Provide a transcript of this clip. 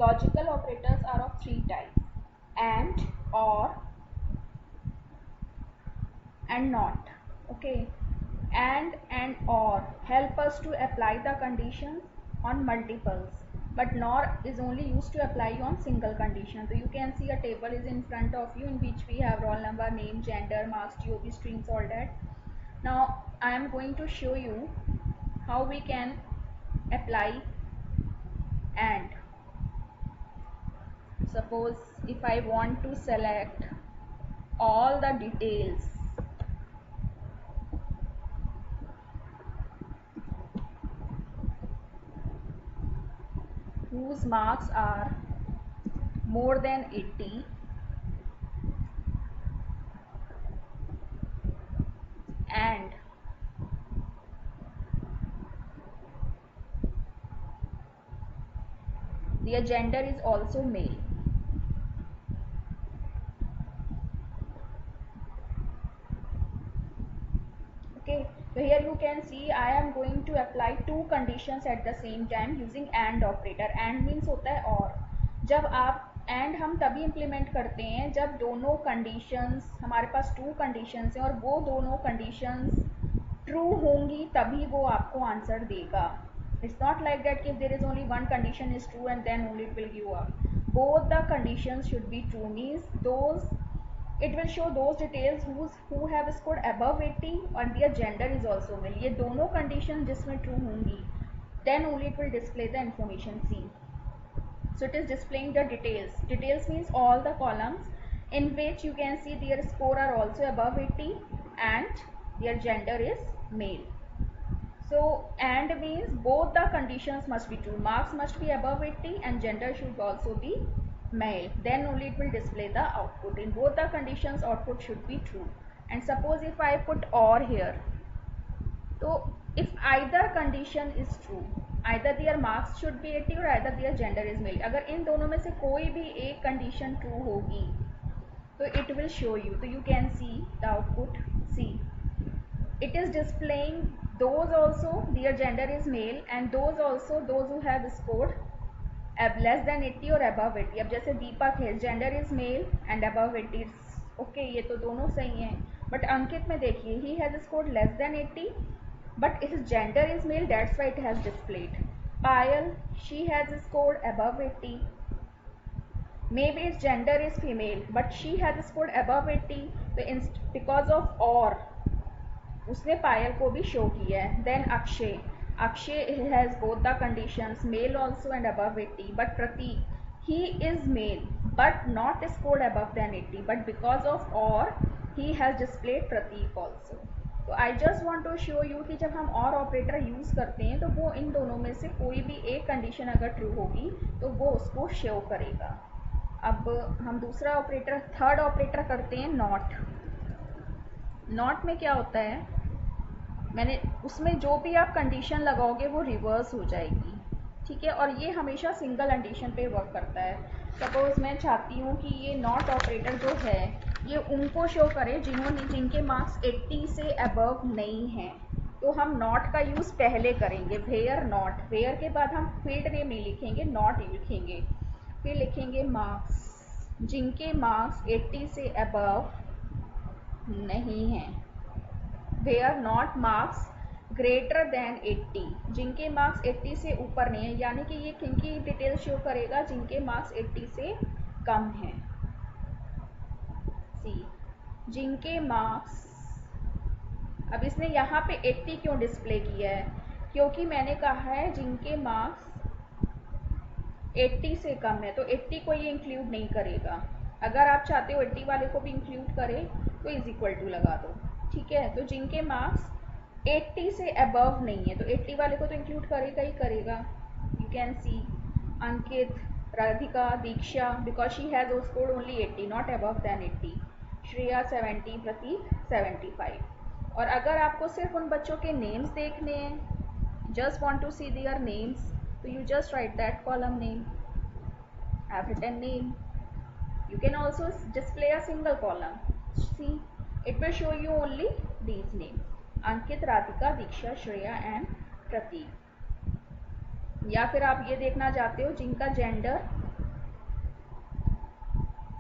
logical operators are of three types: and, or, and not. Okay, and or help us to apply the conditions on multiples, but nor is only used to apply on single condition. So you can see a table is in front of you in which we have roll number, name, gender, marks, GOP, strings, all that. Now I am going to show you how we can apply and. Suppose if I want to select all the details whose marks are more than 80 and their gender is also male. Okay, so here you can see I am going to apply two conditions at the same time using and operator. And means होता है और. जब आप and हम तभी implement करते हैं जब दोनों कंडीशंस, हमारे पास टू कंडीशंस हैं और वो दोनों कंडीशंस ट्रू होंगी तभी वो आपको आंसर देगा. It's not like that if there is only one condition is true and then only it will give up. Both the conditions should be true, means those it will show those details who have scored above 80 and their gender is also male. ये दोनों conditions जिसमें true होंगी then only it will display the information. See, so it is displaying the details. Details means all the columns in which you can see their score are also above 80 and their gender is male. So and means both the conditions must be true. Marks must be above 80 and gender should also be male. Then only it will display the output. In both the conditions output should be true. And suppose if I put or here, so if either condition is true, either their marks should be 80 or either their gender is male. अगर इन दोनों में से कोई भी एक condition true होगी तो it will show you. So you can see the output. See, it is displaying those also their gender is male and those also those who have scored less than 80 और above 80. अब जैसे दीपक है, gender is male and above 80. Okay, ये तो दोनों सही हैं. But अंकित में देखिए, he has scored less than 80 but his gender is male, that's why it has displayed. Payal, she has scored above 80. Maybe its gender is female but she has scored above 80. So because of or उसने पायल को भी show किया है. Then Akshay, Akshay has both the conditions, male also and above 80. But Prateek, he is male but not scored above than 80, but because of और he has displayed Prateek also. तो I just want to show you कि जब हम और operator use करते हैं तो वो इन दोनों में से कोई भी एक कंडीशन अगर ट्रू होगी तो वो उसको शो करेगा. अब हम दूसरा ऑपरेटर, थर्ड ऑपरेटर करते हैं नॉट. नॉट में क्या होता है, मैंने उसमें जो भी आप कंडीशन लगाओगे वो रिवर्स हो जाएगी. ठीक है, और ये हमेशा सिंगल कंडीशन पे वर्क करता है. सपोज मैं चाहती हूँ कि ये नॉट ऑपरेटर जो है ये उनको शो करे जिनके मार्क्स 80 से अबव नहीं हैं. तो हम नॉट का यूज़ पहले करेंगे. वेयर नॉट, वेयर के बाद हम फील्ड नेम नहीं लिखेंगे, नॉट लिखेंगे. फिर लिखेंगे मार्क्स, जिनके मार्क्स 80 से अबव नहीं हैं. Where not marks greater than 80, जिनके मार्क्स 80 से ऊपर नहीं है. यानी कि ये किनकी डिटेल शो करेगा, जिनके मार्क्स 80 से कम हैं. सी, जिनके मार्क्स, अब इसने यहाँ पे 80 क्यों डिस्प्ले किया है, क्योंकि मैंने कहा है जिनके मार्क्स 80 से कम है, तो 80 को ये इंक्लूड नहीं करेगा. अगर आप चाहते हो 80 वाले को भी इंक्लूड करे तो इज इक्वल टू लगा दो. ठीक है, तो जिनके मार्क्स 80 से अबव नहीं है तो 80 वाले को तो इंक्लूड करेगा ही करेगा. You can see Ankit, Radhika, Diksha, because she has scored only 80 not above than 80. Shreya 70, Prateek 75. और अगर आपको सिर्फ उन बच्चों के नेम्स देखने हैं, just want to see their names, तो you just write that column name. I have written name. You can also display a single column. See, it will show you only these names: Ankit, Radhika, Diksha, Shreya and Prateek. या फिर आप ये देखना चाहते हो जिनका gender